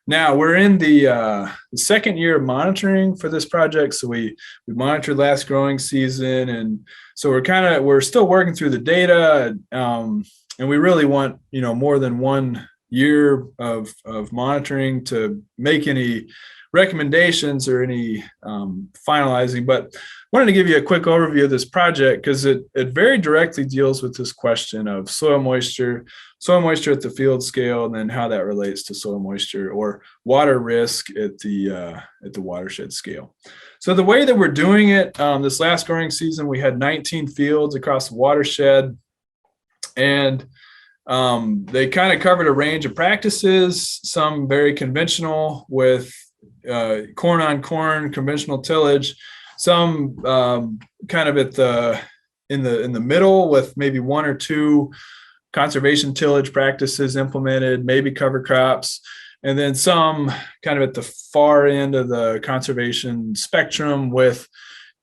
Now we're in the second year of monitoring for this project. So we monitored last growing season, and so we're still working through the data, and we really want more than 1 year of monitoring to make any recommendations or any finalizing. But I wanted to give you a quick overview of this project because it very directly deals with this question of soil moisture at the field scale, and then how that relates to soil moisture or water risk at the watershed scale. So the way that we're doing it, this last growing season, we had 19 fields across the watershed, and they kind of covered a range of practices, some very conventional with corn on corn, conventional tillage, some kind of in the middle with maybe 1 or 2 conservation tillage practices implemented, maybe cover crops, and then some kind of at the far end of the conservation spectrum with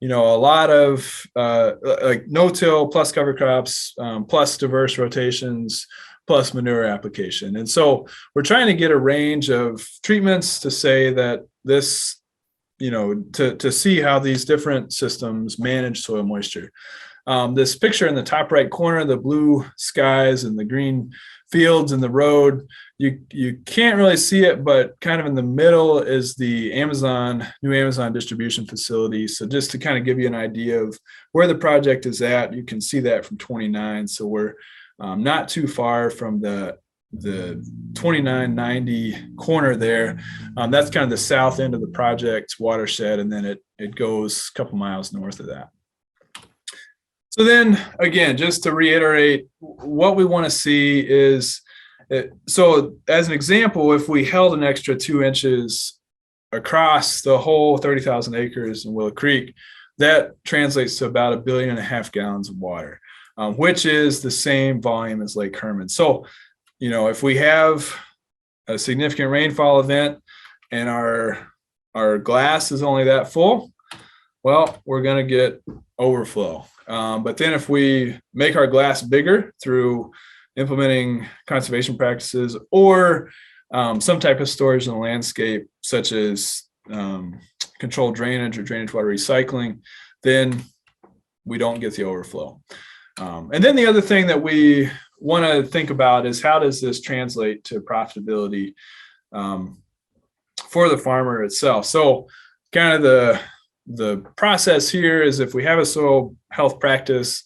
a lot of like no-till plus cover crops, plus diverse rotations, plus manure application. And so we're trying to get a range of treatments to say that this, to see how these different systems manage soil moisture. This picture in the top right corner, the blue skies and the green fields and the road, you can't really see it, but kind of in the middle is the new Amazon distribution facility. So just to kind of give you an idea of where the project is at, you can see that from 29. So we're not too far from the 2990 corner there. That's kind of the south end of the project watershed, and then it goes a couple miles north of that. So then again, just to reiterate, what we want to see is, so as an example, if we held an extra 2 inches across the whole 30,000 acres in Willow Creek, that translates to about 1.5 billion gallons of water, which is the same volume as Lake Herman. So, if we have a significant rainfall event and our glass is only that full, well, we're going to get overflow. But then if we make our glass bigger through implementing conservation practices or some type of storage in the landscape, such as controlled drainage or drainage water recycling, then we don't get the overflow. And then the other thing that we want to think about is, how does this translate to profitability for the farmer itself? So kind of the process here is, if we have a soil health practice,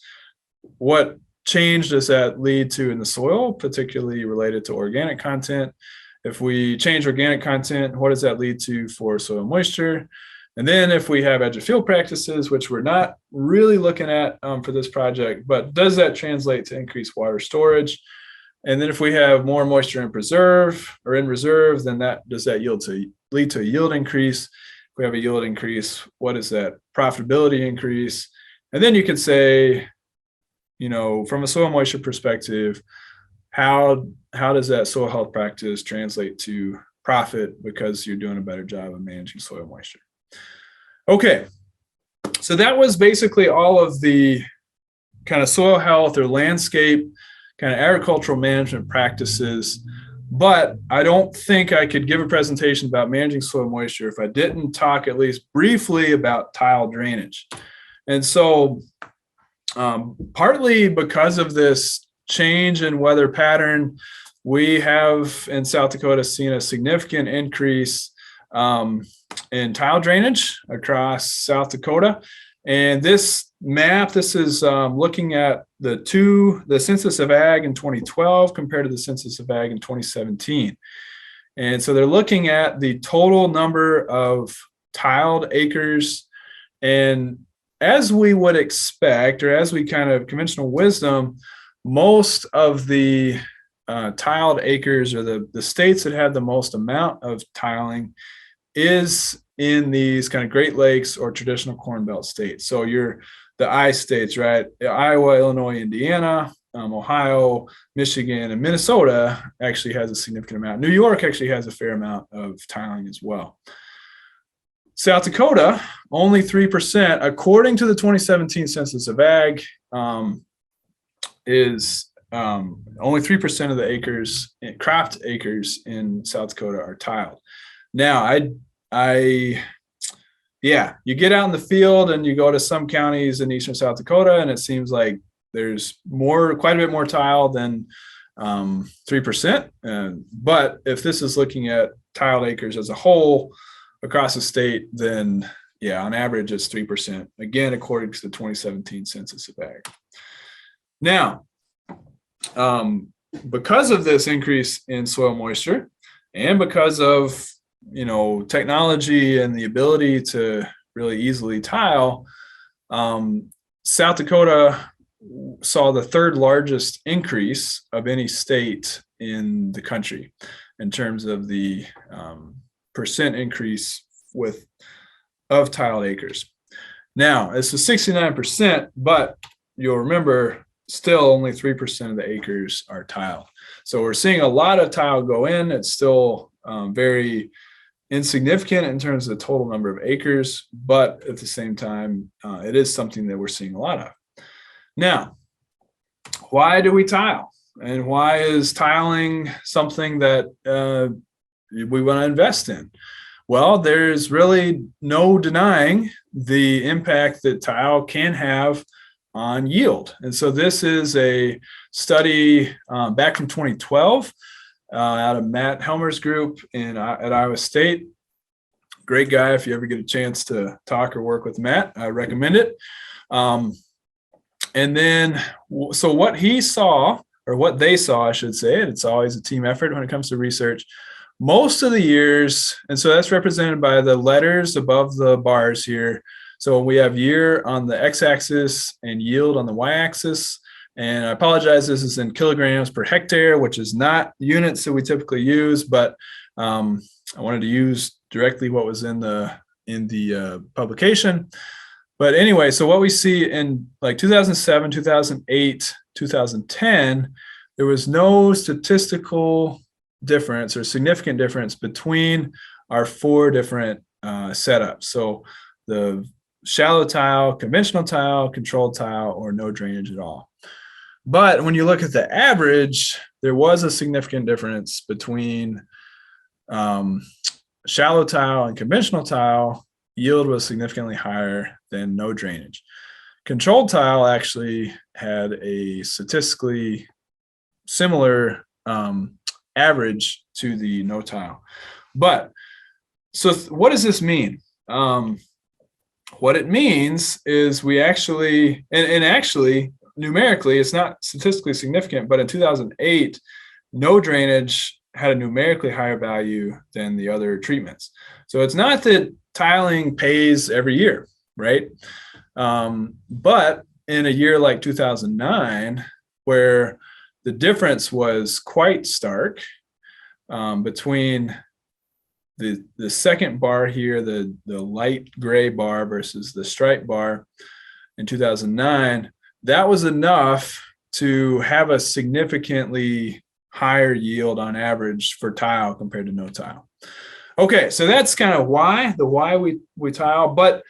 what change does that lead to in the soil, particularly related to organic content? If we change organic content, what does that lead to for soil moisture? And then if we have edge of field practices, which we're not really looking at for this project, but does that translate to increased water storage? And then if we have more moisture in reserve, then does that lead to a yield increase? If we have a yield increase, what is that profitability increase? And then you could say, from a soil moisture perspective, how does that soil health practice translate to profit because you're doing a better job of managing soil moisture? Okay, so that was basically all of the kind of soil health or landscape kind of agricultural management practices. But I don't think I could give a presentation about managing soil moisture if I didn't talk at least briefly about tile drainage. And so partly because of this change in weather pattern, we have in South Dakota seen a significant increase in tile drainage across South Dakota. And this map, this is looking at the census of ag in 2012 compared to the census of ag in 2017. And so they're looking at the total number of tiled acres. And as we would expect, or as we kind of conventional wisdom, most of the tiled acres, or the states that have the most amount of tiling, is in these kind of Great Lakes or traditional Corn Belt states. So the I states, right? Iowa, Illinois, Indiana, Ohio, Michigan, and Minnesota actually has a significant amount. New York actually has a fair amount of tiling as well. South Dakota, only 3%, according to the 2017 Census of Ag, is only 3% of the acres, cropped acres in South Dakota are tiled. Now, you get out in the field and you go to some counties in eastern South Dakota, and it seems like there's quite a bit more tile than 3%. But if this is looking at tiled acres as a whole across the state, then on average it's 3%. Again, according to the 2017 Census of Ag. Now, because of this increase in soil moisture, and because of technology and the ability to really easily tile, South Dakota saw the third largest increase of any state in the country in terms of the percent increase of tiled acres. Now, it's a 69%, but you'll remember still only 3% of the acres are tiled. So we're seeing a lot of tile go in. It's still very insignificant in terms of the total number of acres, but at the same time, it is something that we're seeing a lot of. Now, why do we tile? And why is tiling something that we want to invest in? Well, there's really no denying the impact that tile can have on yield. And so this is a study back from 2012 out of Matt Helmer's group at Iowa State. Great guy. If you ever get a chance to talk or work with Matt, I recommend it. And then, so what he saw, or what they saw, I should say, it's always a team effort when it comes to research. Most of the years, and so that's represented by the letters above the bars here. So we have year on the x-axis and yield on the y-axis. And I apologize, this is in kilograms per hectare, which is not units that we typically use, but I wanted to use directly what was in the publication. But anyway, so what we see in like 2007, 2008, 2010, there was no statistical difference or significant difference between our four different setups. So the shallow tile, conventional tile, controlled tile, or no drainage at all. But when you look at the average, there was a significant difference between shallow tile and conventional tile. Yield was significantly higher than no drainage. Controlled tile actually had a statistically similar average to the no tile. But so what does this mean? What it means is we actually, and actually numerically, it's not statistically significant, but in 2008, no drainage had a numerically higher value than the other treatments. So it's not that tiling pays every year, right? But in a year like 2009, where the difference was quite stark between the second bar here, the light gray bar versus the stripe bar in 2009, that was enough to have a significantly higher yield on average for tile compared to no tile. Okay, so that's kind of why we tile. But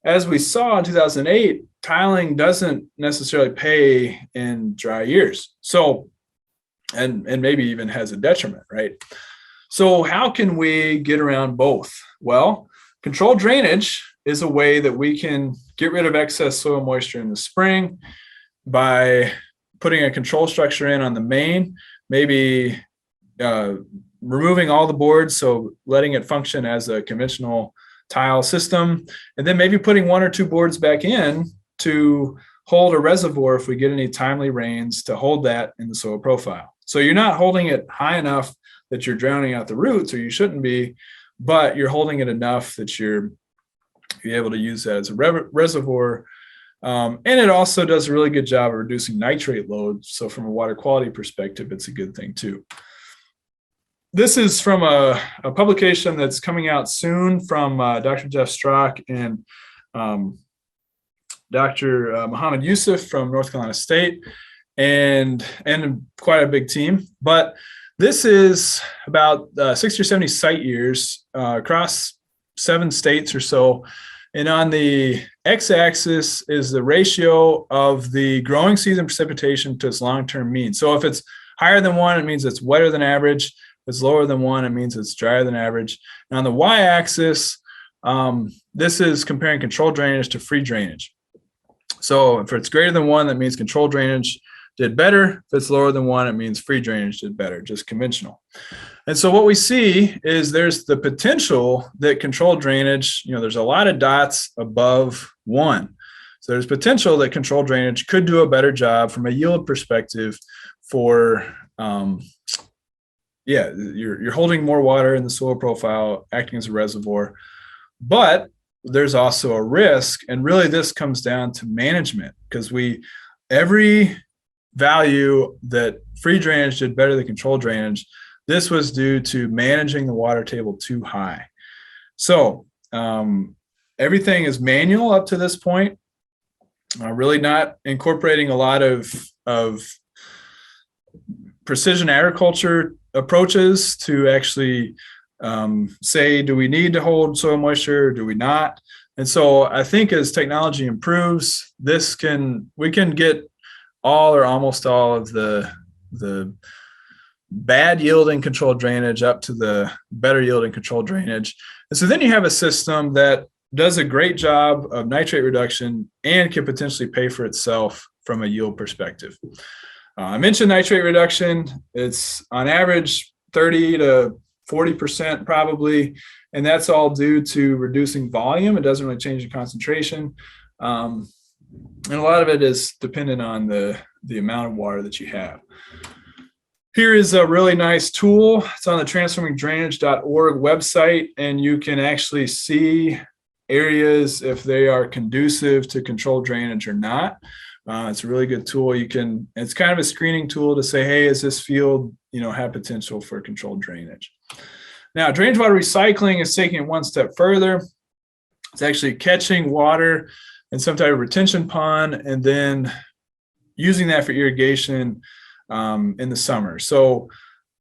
as we saw in 2008, tiling doesn't necessarily pay in dry years. So, and maybe even has a detriment, right? So how can we get around both? Well, controlled drainage is a way that we can get rid of excess soil moisture in the spring by putting a control structure in on the main, maybe removing all the boards, so letting it function as a conventional tile system, and then maybe putting one or two boards back in to hold a reservoir if we get any timely rains to hold that in the soil profile. So you're not holding it high enough that you're drowning out the roots, or you shouldn't be, but you're holding it enough that you're able to use that as a reservoir And it also does a really good job of reducing nitrate load. So from a water quality perspective, it's a good thing too. This is from a publication that's coming out soon from Dr. Jeff Strock and Dr. Muhammad Yusuf from North Carolina State, and quite a big team. But this is about 60 or 70 site years across 7 states or so. And on the x-axis is the ratio of the growing season precipitation to its long-term mean. So if it's higher than 1, it means it's wetter than average. If it's lower than 1, it means it's drier than average. And on the y-axis, this is comparing controlled drainage to free drainage. So if it's greater than 1, that means controlled drainage did better. If it's lower than 1, it means free drainage did better, just conventional. And so what we see is there's the potential that controlled drainage, there's a lot of dots above 1. So there's potential that controlled drainage could do a better job from a yield perspective for, you're holding more water in the soil profile, acting as a reservoir. But there's also a risk, and really this comes down to management, because every value that free drainage did better than controlled drainage, this was due to managing the water table too high. So everything is manual up to this point, really not incorporating a lot of precision agriculture approaches to actually say, do we need to hold soil moisture or do we not? And so I think as technology improves, we can get all or almost all of the bad yielding controlled drainage up to the better yielding controlled drainage. And so then you have a system that does a great job of nitrate reduction and can potentially pay for itself from a yield perspective. I mentioned nitrate reduction. It's on average 30 to 40% probably, and that's all due to reducing volume. It doesn't really change the concentration. And a lot of it is dependent on the amount of water that you have. Here is a really nice tool. It's on the transformingdrainage.org website, and you can actually see areas if they are conducive to controlled drainage or not. It's a really good tool. It's kind of a screening tool to say, hey, is this field, have potential for controlled drainage? Now, drainage water recycling is taking it one step further. It's actually catching water in some type of retention pond and then using that for irrigation in the summer. So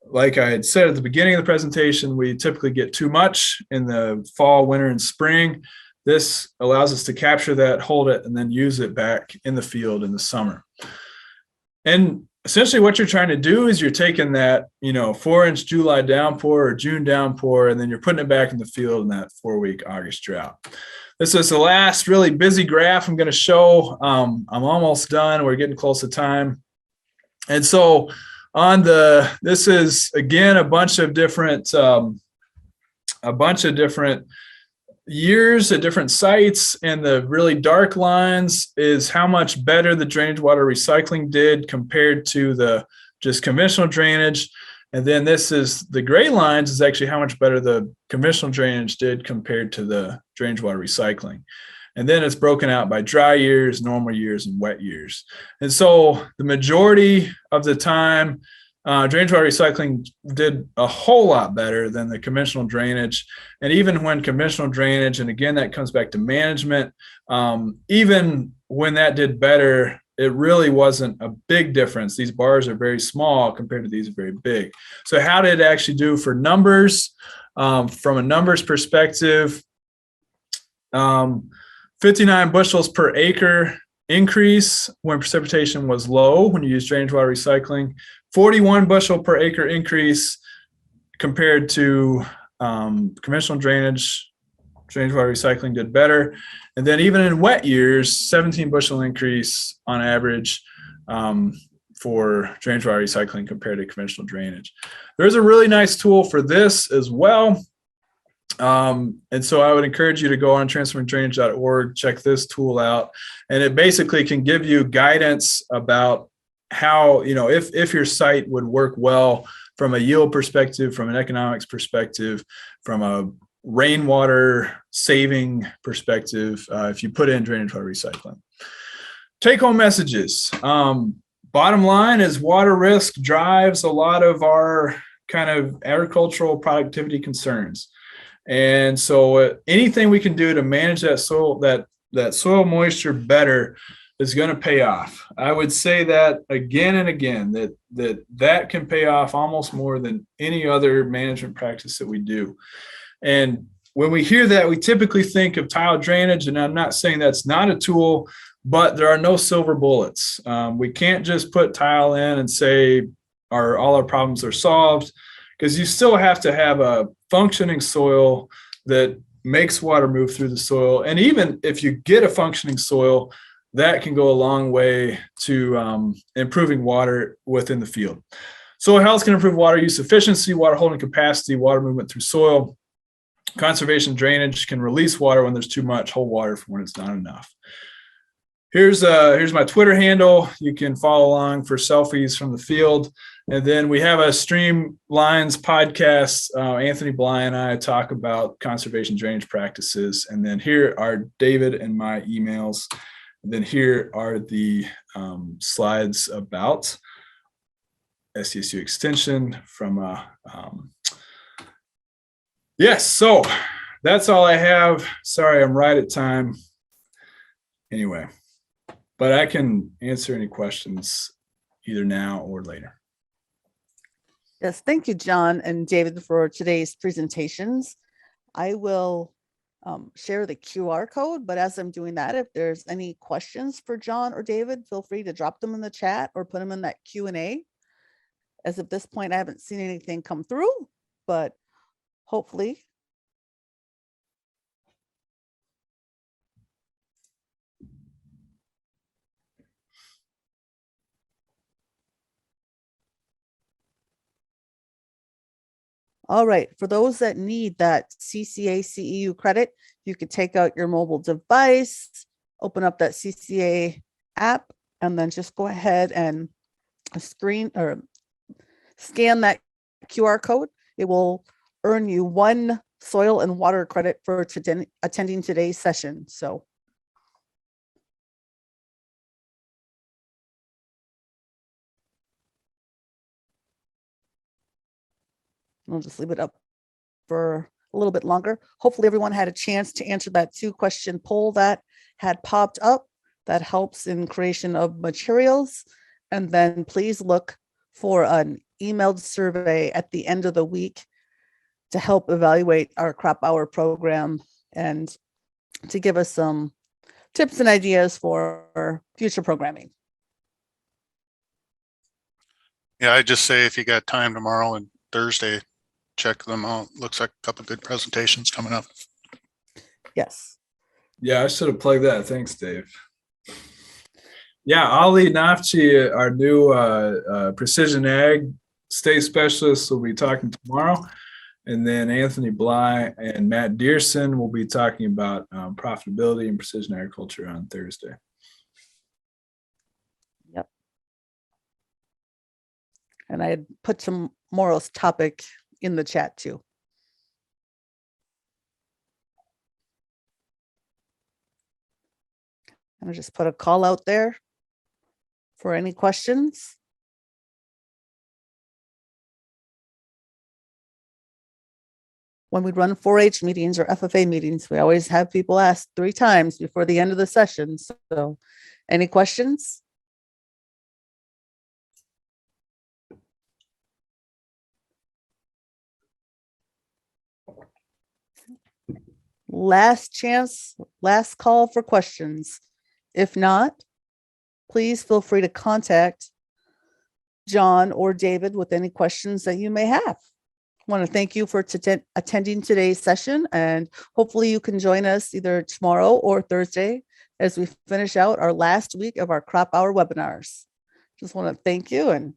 like I had said at the beginning of the presentation, we typically get too much in the fall, winter, and spring. This allows us to capture that, hold it, and then use it back in the field in the summer. And essentially what you're trying to do is you're taking that, 4-inch July downpour or June downpour, and then you're putting it back in the field in that 4-week August drought. This is the last really busy graph I'm going to show. I'm almost done. We're getting close to time. And so this is again a bunch of different years at different sites, and the really dark lines is how much better the drainage water recycling did compared to the just conventional drainage. And then this is the gray lines is actually how much better the conventional drainage did compared to the drainage water recycling. And then it's broken out by dry years, normal years, and wet years. And so the majority of the time, drainage water recycling did a whole lot better than the conventional drainage. And even when conventional drainage, and again, that comes back to management, even when that did better, it really wasn't a big difference. These bars are very small compared to these are very big. So how did it actually do for numbers? From a numbers perspective, 59 bushels per acre increase when precipitation was low when you use drainage water recycling, 41 bushel per acre increase compared to conventional drainage. Drainage water recycling did better. And then even in wet years, 17 bushel increase on average for drainage water recycling compared to conventional drainage. There's a really nice tool for this as well. And so I would encourage you to go on transformingdrainage.org, check this tool out. And it basically can give you guidance about how, if your site would work well from a yield perspective, from an economics perspective, from a rainwater saving perspective, if you put in drainage water recycling. take home messages. Bottom line is water risk drives a lot of our kind of agricultural productivity concerns. And so anything we can do to manage that soil moisture better is going to pay off. I would say that again and again, that can pay off almost more than any other management practice that we do. And when we hear that, we typically think of tile drainage, and I'm not saying that's not a tool, but there are no silver bullets. We can't just put tile in and say all our problems are solved, because you still have to have a functioning soil that makes water move through the soil. And even if you get a functioning soil, that can go a long way to improving water within the field. Soil health can improve water use efficiency, water holding capacity, water movement through soil. Conservation drainage can release water when there's too much, hold water for when it's not enough. Here's my Twitter handle. You can follow along for selfies from the field. And then we have a Streamlines podcast. Anthony Bly and I talk about conservation drainage practices. And then here are David and my emails. And then here are the slides about SDSU extension from yes, so that's all I have. Sorry, I'm right at time. Anyway, but I can answer any questions either now or later. Yes, thank you, John and David, for today's presentations. I will share the QR code, but as I'm doing that, if there's any questions for John or David, feel free to drop them in the chat or put them in that Q&A. As of this point, I haven't seen anything come through, but hopefully. All right, for those that need that CCA CEU credit, you could take out your mobile device, open up that CCA app, and then just go ahead and scan that QR code. It will earn you 1 soil and water credit for attending today's session. So I'll just leave it up for a little bit longer. Hopefully everyone had a chance to answer that 2-question poll that had popped up. That helps in creation of materials. And then please look for an emailed survey at the end of the week to help evaluate our crop hour program and to give us some tips and ideas for future programming. Yeah, I just say if you got time tomorrow and Thursday, check them out. Looks like a couple of good presentations coming up. Yes. Yeah, I should have plugged that. Thanks, Dave. Yeah, Ali Nafchi, our new precision ag state specialist, will be talking tomorrow. And then Anthony Bly and Matt Dearson will be talking about profitability and precision agriculture on Thursday. Yep. And I had put tomorrow's topic in the chat too. And I just put a call out there for any questions. When we run 4-H meetings or FFA meetings, we always have people ask 3 times before the end of the session. So any questions? Last chance, last call for questions. If not, please feel free to contact John or David with any questions that you may have. I want to thank you for attending today's session, and hopefully you can join us either tomorrow or Thursday as we finish out our last week of our crop hour webinars. Just want to thank you and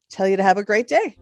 tell you to have a great day.